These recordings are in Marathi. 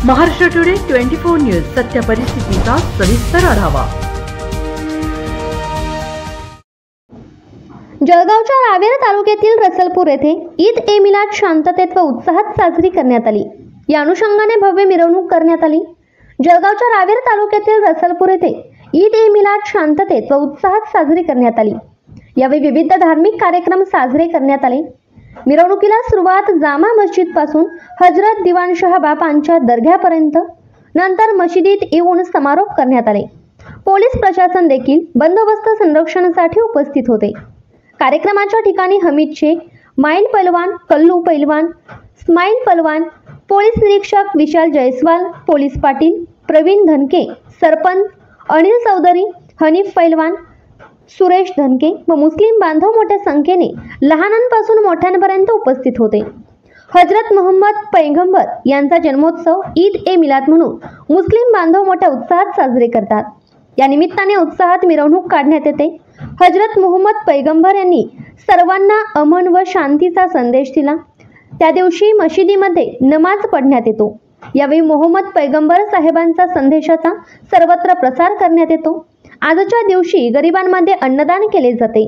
महाराष्ट्र टुडे 24 न्यूज सत्य परिस्थितीचा सविस्तर आढावा। जळगावच्या रावेर तालुक्यातील रसलपूर येथे ईद ए मिलाद शांततेत व उत्साहात साजरी करण्यात आली। या अनुषंगाने भव्य मिरवणूक करण्यात आली। जळगावच्या रावेर तालुक्यातील रसलपूर येथे ईद ए मिलाद शांततेत व उत्साहात साजरी करण्यात आली। यावेळी विविध धार्मिक कार्यक्रम साजरे करण्यात आले। मिरवणुकीला सुरुवात जामा मस्जिद पासून हजरत दिवानशाह बापांच्या दर्ग्यापर्यंत, नंतर मशिदीत येऊन समारोप करण्यात आले। पोलीस प्रशासन देखील बंदोबस्त संरक्षणासाठी उपस्थित होते। कार्यक्रमाच्या ठिकाणी हमीद शेख, माईल पहलवान, कल्लू पहलवान, स्माईल पहलवान, पोलीस निरीक्षक विशाल जयस्वाल, पोलीस पाटील प्रवीण धनके, सरपंच अनिल चौधरी, हनीफ पहलवान, सुरेश धनके व मुस्लिम बांधव मोठ्या संख्येने लहानांपासून मोठ्यांपर्यंत उपस्थित होते। हजरत मोहम्मद पैगंबर यांचा जन्मोत्सव ईद ए मिलाद म्हणून मुस्लिम बांधव मोठ्या उत्साहात साजरे करतात। या निमित्ताने उत्साहात मिरवणूक काढण्यात येते। हजरत मोहम्मद पैगंबर यांनी सर्वांना अमन व शांतीचा संदेश दिला। त्या दिवशी मशिदीमध्ये नमाज पढण्यात येतो। यावेळी मोहम्मद पैगंबर साहेबांचा संदेशाचा सर्वत्र प्रसार करण्यात येतो। आजच्या दिवशी गरिबांमध्ये अन्नदान केले जाते।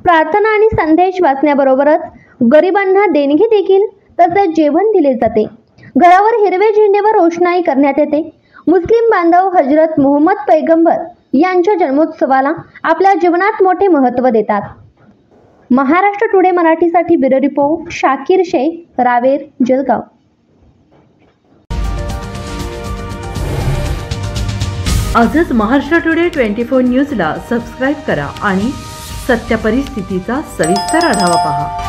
प्रार्थना आणि संदेश वाचण्याबरोबरच गरिबांना देणगी देखील तसेच जेवण दिले जाते। घरावर हिरवे झेंडेवर रोषणाई करण्यात येते। मुस्लिम बांधव हजरत मोहम्मद पैगंबर यांच्या जन्मोत्सवाला आपल्या जीवनात मोठे महत्त्व देतात। महाराष्ट्र टुडे मराठीसाठी ब्युरो रिपोर्ट शाकीर शेख, रावेर, जळगाव। आजच महाराष्ट्र टुडे 24 न्यूजला सबस्क्राइब करा आणि सत्य परिस्थितीचा सविस्तर आढावा पहा।